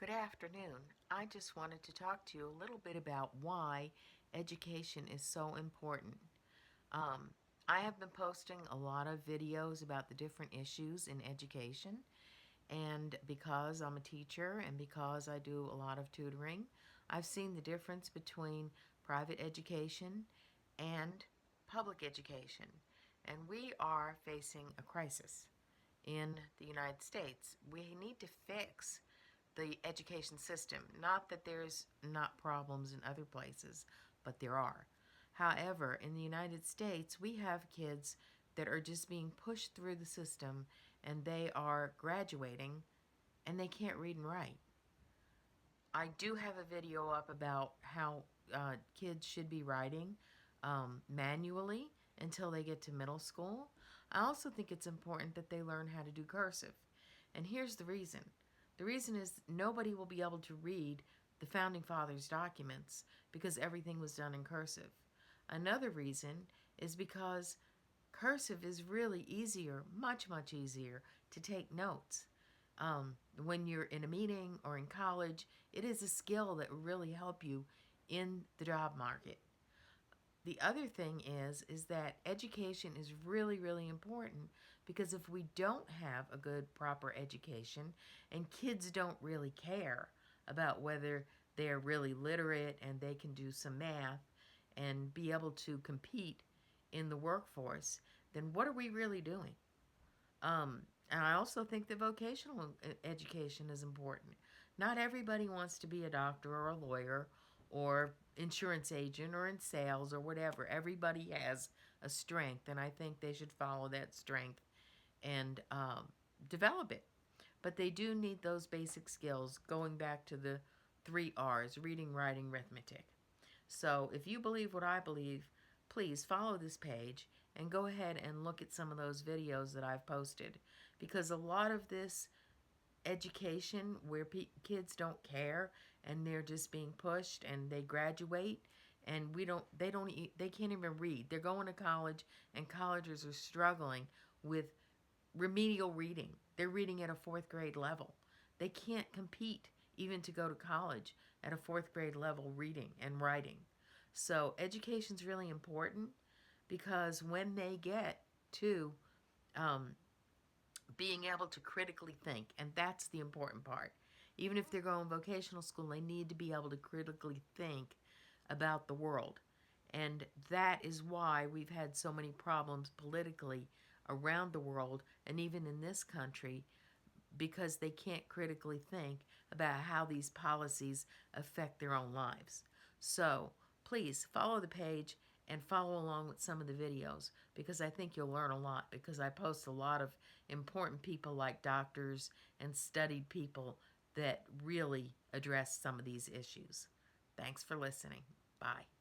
Good afternoon. I just wanted to talk to you a little bit about why education is so important. Um, I have been posting a lot of videos about the different issues in education, and because I'm a teacher and because I do a lot of tutoring, I've seen the difference between private education and public education. And we are facing a crisis in the United States. We need to fix the education system. Not that there's not problems in other places, but there are. However, in the United States, we have kids that are just being pushed through the system and they are graduating and they can't read and write. I do have a video up about how kids should be writing manually until they get to middle school. I also think it's important that they learn how to do cursive. And here's the reason. The reason is nobody will be able to read the Founding Fathers' documents because everything was done in cursive. Another reason is because cursive is really easier, much, much easier to take notes. When you're in a meeting or in college, it is a skill that will really help you in the job market. The other thing is that education is really, really important because if we don't have a good, proper education and kids don't really care about whether they're really literate and they can do some math and be able to compete in the workforce, then what are we really doing? Um, and I also think that vocational education is important. Not everybody wants to be a doctor or a lawyer or insurance agent or in sales or whatever. Everybody has a strength, and I think they should follow that strength and develop it. But they do need those basic skills, going back to the 3 R's: reading, writing, arithmetic. So if you believe what I believe, please follow this page and go ahead and look at some of those videos that I've posted, because a lot of this education where kids don't care and they're just being pushed and they graduate and they can't even read. They're going to college and colleges are struggling with remedial reading. They're reading at a 4th grade level. They can't compete even to go to college at a 4th grade level reading and writing. So education is really important because when they get to um, being able to critically think, and that's the important part. Even if they're going vocational school, they need to be able to critically think about the world. And that is why we've had so many problems politically around the world and even in this country, because they can't critically think about how these policies affect their own lives. So please follow the page and follow along with some of the videos, because I think you'll learn a lot, because I post a lot of important people like doctors and studied people that really address some of these issues. Thanks for listening. Bye.